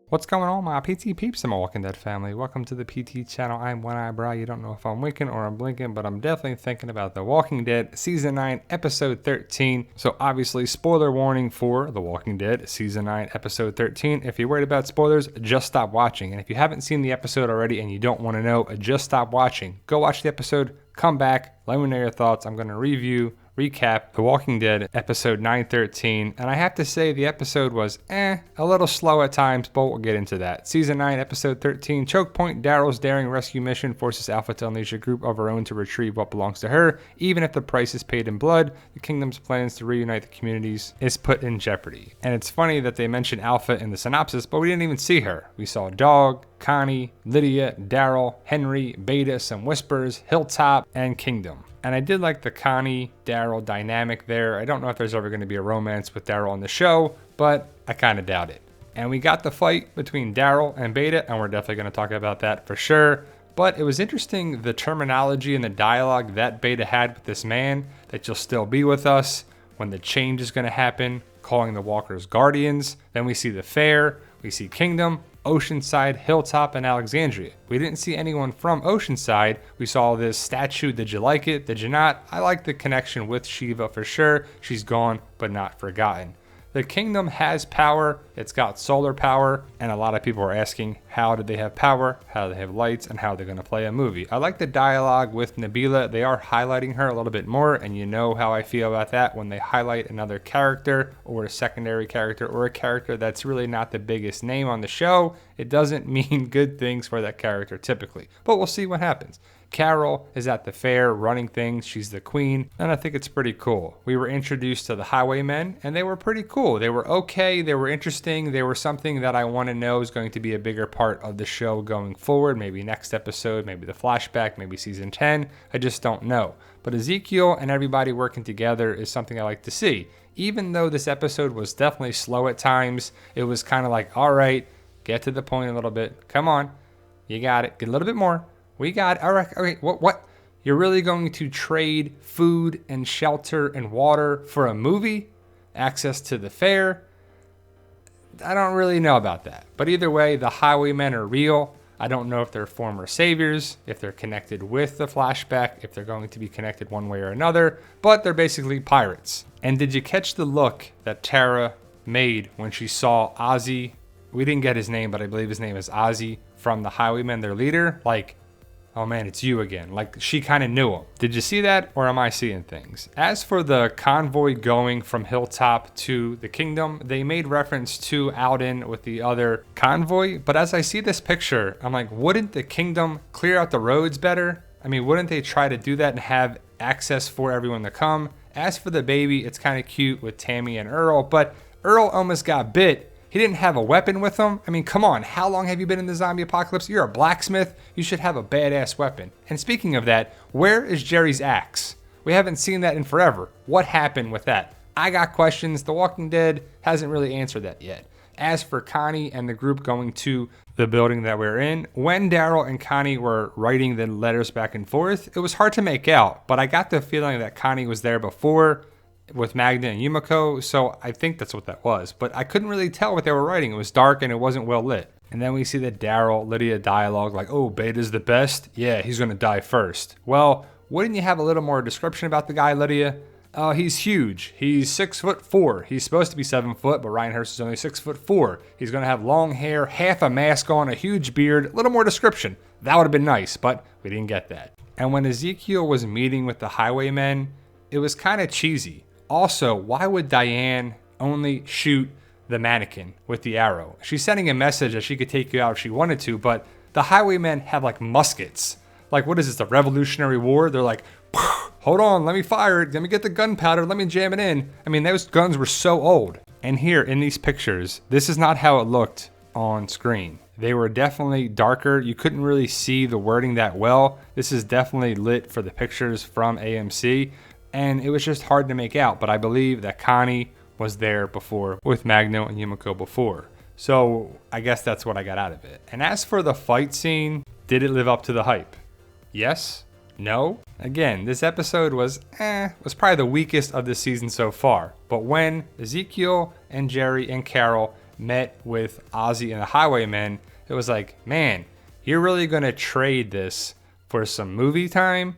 What's going on, my PT peeps and my Walking Dead family? Welcome to the PT channel. I'm One Eyebrow. You don't know if I'm winking or I'm blinking, but I'm definitely thinking about The Walking Dead Season 9, Episode 13. So obviously, spoiler warning for The Walking Dead Season 9, Episode 13. If you're worried about spoilers, just stop watching. And if you haven't seen the episode already and you don't want to know, just stop watching. Go watch the episode, come back, let me know your thoughts. I'm going to recap The Walking Dead episode 913, and I have to say the episode was a little slow at times, but we'll get into that. Season 9, episode 13, Choke Point. Daryl's daring rescue mission forces Alpha to unleash a group of her own to retrieve what belongs to her. Even if the price is paid in blood, the Kingdom's plans to reunite the communities is put in jeopardy. And it's funny that they mentioned Alpha in the synopsis, but we didn't even see her. We saw Dog, Connie, Lydia, Daryl, Henry, Beta, some Whispers, Hilltop, and Kingdom. And I did like the Connie-Daryl dynamic there. I don't know if there's ever going to be a romance with Daryl on the show, but I kind of doubt it. And we got the fight between Daryl and Beta, and we're definitely going to talk about that for sure. But it was interesting, the terminology and the dialogue that Beta had with this man, that you'll still be with us when the change is going to happen, calling the walkers guardians. Then we see the fair, we see Kingdom, Oceanside, Hilltop, and Alexandria. We didn't see anyone from Oceanside. We saw this statue. Did you like it? Did you not? I like the connection with Shiva for sure. She's gone, but not forgotten. The Kingdom has power. It's got solar power, and a lot of people are asking, how do they have power? How do they have lights? And how they're going to play a movie? I like the dialogue with Nabila. They are highlighting her a little bit more, and you know how I feel about that when they highlight another character or a secondary character or a character that's really not the biggest name on the show. It doesn't mean good things for that character typically, but we'll see what happens. Carol is at the fair running things. She's the queen, and I think it's pretty cool. We were introduced to the Highwaymen, and they were pretty cool. They were okay. They were interesting. They were something that I want to know is going to be a bigger part of the show going forward. Maybe next episode, maybe the flashback, maybe season 10. I just don't know. But Ezekiel and everybody working together is something I like to see. Even though this episode was definitely slow at times, it was kind of like, all right, get to the point a little bit. Come on. You got it. Get a little bit more. We got, all right, okay, what? You're really going to trade food and shelter and water for a movie? Access to the fair? I don't really know about that. But either way, the Highwaymen are real. I don't know if they're former saviors, if they're connected with the flashback, if they're going to be connected one way or another, but they're basically pirates. And did you catch the look that Tara made when she saw Ozzy? We didn't get his name, but I believe his name is Ozzy from the Highwaymen, their leader. Like, oh man, it's you again. Like, she kind of knew him. Did you see that, or am I seeing things? As for the convoy going from Hilltop to the Kingdom, they made reference to Alden with the other convoy. But as I see this picture, I'm like, wouldn't the Kingdom clear out the roads better? I mean, wouldn't they try to do that and have access for everyone to come? As for the baby, it's kind of cute with Tammy and Earl, but Earl almost got bit. He didn't have a weapon with him. I mean, come on. How long have you been in the zombie apocalypse? You're a blacksmith. You should have a badass weapon. And speaking of that, where is Jerry's axe? We haven't seen that in forever. What happened with that? I got questions. The Walking Dead hasn't really answered that yet. As for Connie and the group going to the building that we're in, when Daryl and Connie were writing the letters back and forth, it was hard to make out. But I got the feeling that Connie was there before with Magda and Yumiko, so I think that's what that was. But I couldn't really tell what they were writing. It was dark and it wasn't well lit. And then we see the Daryl, Lydia dialogue like, oh, Beta's the best? Yeah, he's going to die first. Well, wouldn't you have a little more description about the guy, Lydia? He's huge. He's 6'4". He's supposed to be 7 foot, but Ryan Hurst is only 6'4". He's going to have long hair, half a mask on, a huge beard. A little more description. That would have been nice, but we didn't get that. And when Ezekiel was meeting with the Highwaymen, it was kind of cheesy. Also, why would Diane only shoot the mannequin with the arrow? She's sending a message that she could take you out if she wanted to, but the Highwaymen have like muskets. Like, what is this, the Revolutionary War? They're like, hold on, let me fire it. Let me get the gunpowder. Let me jam it in. I mean, those guns were so old. And here in these pictures, this is not how it looked on screen. They were definitely darker. You couldn't really see the wording that well. This is definitely lit for the pictures from AMC. And it was just hard to make out, but I believe that Connie was there before with Magno and Yumiko before. So I guess that's what I got out of it. And as for the fight scene, did it live up to the hype? Yes? No? Again, this episode was probably the weakest of the season so far. But when Ezekiel and Jerry and Carol met with Ozzy and the Highwaymen, it was like, man, you're really going to trade this for some movie time?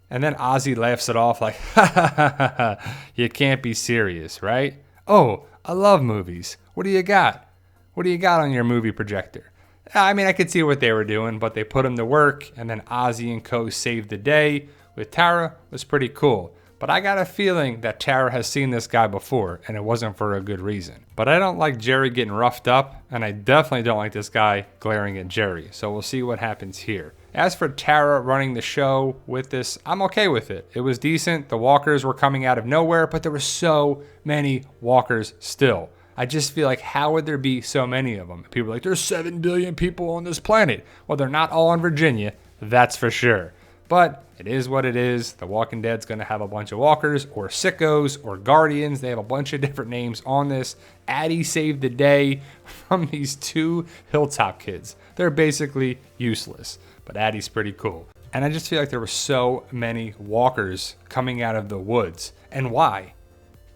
And then Ozzy laughs it off like, ha ha ha ha ha, you can't be serious, right? Oh, I love movies. What do you got? What do you got on your movie projector? I mean, I could see what they were doing, but they put him to work, and then Ozzy and co saved the day with Tara. Was pretty cool. But I got a feeling that Tara has seen this guy before, and it wasn't for a good reason. But I don't like Jerry getting roughed up, and I definitely don't like this guy glaring at Jerry. So we'll see what happens here. As for Tara running the show with this, I'm okay with it. It was decent. The walkers were coming out of nowhere, but there were so many walkers still. I just feel like, how would there be so many of them? People are like, there's 7 billion people on this planet. Well, they're not all in Virginia, that's for sure. But it is what it is. The Walking Dead's going to have a bunch of walkers or sickos or guardians. They have a bunch of different names on this. Addie saved the day from these 2 Hilltop kids. They're basically useless, but Addie's pretty cool. And I just feel like there were so many walkers coming out of the woods. And why?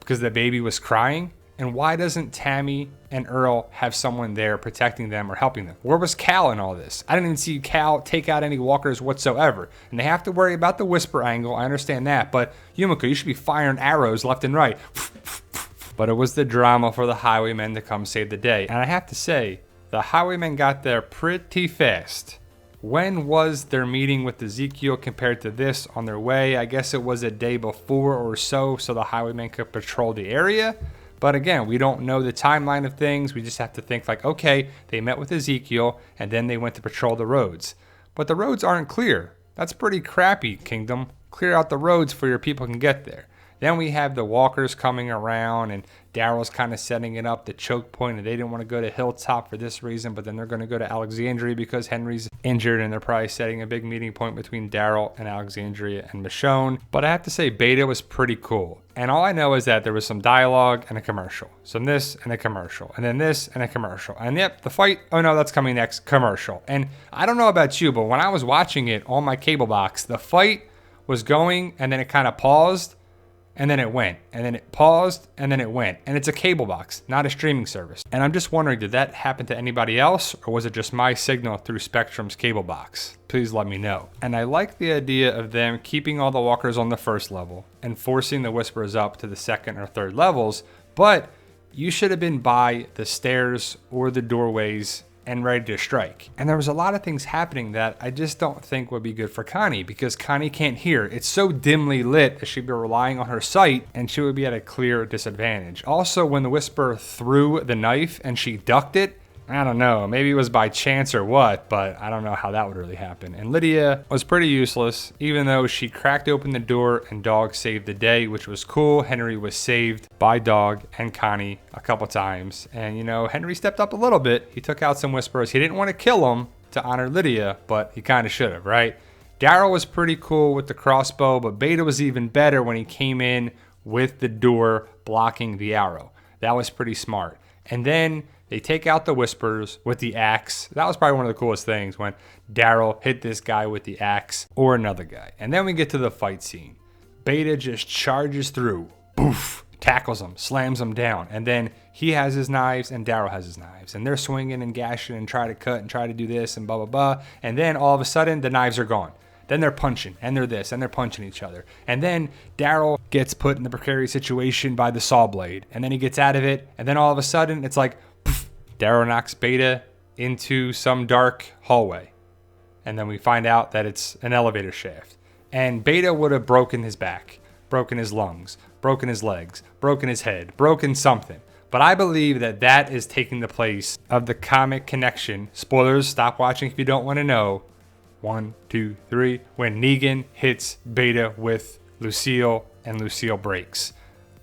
Because the baby was crying? And why doesn't Tammy and Earl have someone there protecting them or helping them? Where was Cal in all this? I didn't even see Cal take out any walkers whatsoever. And they have to worry about the whisper angle. I understand that. But Yumiko, you should be firing arrows left and right. But it was the drama for the Highwaymen to come save the day. And I have to say, the Highwaymen got there pretty fast. When was their meeting with Ezekiel compared to this on their way? I guess it was a day before or so the Highwaymen could patrol the area. But again, we don't know the timeline of things. We just have to think like, okay, they met with Ezekiel and then they went to patrol the roads. But the roads aren't clear. That's pretty crappy, Kingdom. Clear out the roads for your people can get there. Then we have the walkers coming around and Daryl's kind of setting it up, the choke point, and they didn't want to go to Hilltop for this reason, but then they're going to go to Alexandria because Henry's injured, and they're probably setting a big meeting point between Daryl and Alexandria and Michonne. But I have to say, Beta was pretty cool. And all I know is that there was some dialogue and a commercial. Some this and a commercial. And then this and a commercial. And yep, the fight, oh no, that's coming next, commercial. And I don't know about you, but when I was watching it on my cable box, the fight was going and then it kind of paused. And then it went, and then it paused, and then it went. And it's a cable box, not a streaming service. And I'm just wondering, did that happen to anybody else, or was it just my signal through Spectrum's cable box? Please let me know. And I like the idea of them keeping all the walkers on the first level and forcing the Whisperers up to the second or third levels, but you should have been by the stairs or the doorways and ready to strike. And there was a lot of things happening that I just don't think would be good for Connie, because Connie can't hear. It's so dimly lit that she'd be relying on her sight and she would be at a clear disadvantage. Also, when the Whisperer threw the knife and she ducked it, I don't know, maybe it was by chance or what, but I don't know how that would really happen. And Lydia was pretty useless, even though she cracked open the door and Dog saved the day, which was cool. Henry was saved by Dog and Connie a couple times. And, you know, Henry stepped up a little bit. He took out some Whisperers. He didn't want to kill them to honor Lydia, but he kind of should have, right? Daryl was pretty cool with the crossbow, but Beta was even better when he came in with the door blocking the arrow. That was pretty smart. And then they take out the Whisperers with the axe. That was probably one of the coolest things, when Daryl hit this guy with the axe or another guy. And then we get to the fight scene. Beta just charges through, poof, tackles him, slams him down. And then he has his knives and Daryl has his knives. And they're swinging and gashing and try to cut and try to do this and blah, blah, blah. And then all of a sudden, the knives are gone. Then they're punching, and they're this, and they're punching each other. And then Daryl gets put in the precarious situation by the saw blade. And then he gets out of it. And then all of a sudden, it's like, Daryl knocks Beta into some dark hallway. And then we find out that it's an elevator shaft. And Beta would have broken his back, broken his lungs, broken his legs, broken his head, broken something. But I believe that that is taking the place of the comic connection. Spoilers, stop watching if you don't want to know. 1, 2, 3. When Negan hits Beta with Lucille and Lucille breaks.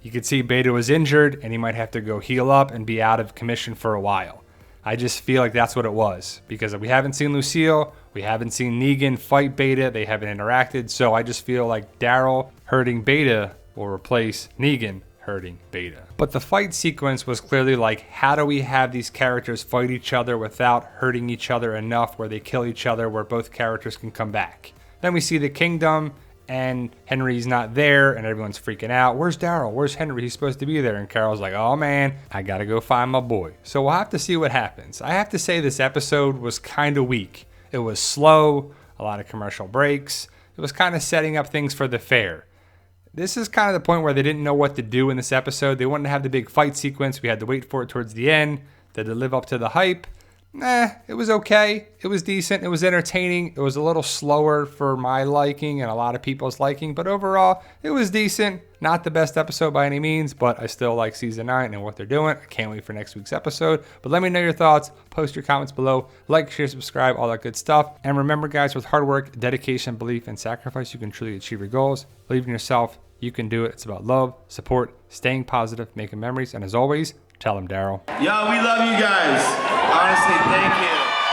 You could see Beta was injured and he might have to go heal up and be out of commission for a while. I just feel like that's what it was, because we haven't seen Lucille, we haven't seen Negan fight Beta, they haven't interacted, so I just feel like Daryl hurting Beta will replace Negan hurting Beta. But the fight sequence was clearly like, how do we have these characters fight each other without hurting each other enough where they kill each other, where both characters can come back? Then we see the Kingdom and Henry's not there, and everyone's freaking out. Where's Daryl? Where's Henry? He's supposed to be there. And Carol's like, oh man, I gotta go find my boy. So we'll have to see what happens. I have to say this episode was kind of weak. It was slow, a lot of commercial breaks. It was kind of setting up things for the fair. This is kind of the point where they didn't know what to do in this episode. They wanted to have the big fight sequence. We had to wait for it towards the end. Did it live up to the hype? It was okay. It was decent. It was entertaining. It was a little slower for my liking and a lot of people's liking, but overall, it was decent. Not the best episode by any means, but I still like season 9 and what they're doing. I can't wait for next week's episode. But let me know your thoughts. Post your comments below. Like, share, subscribe, all that good stuff. And remember, guys, with hard work, dedication, belief, and sacrifice, you can truly achieve your goals. Believe in yourself. You can do it. It's about love, support, staying positive, making memories, and as always, tell them, Daryl. Yo, we love you guys. Honestly, thank you.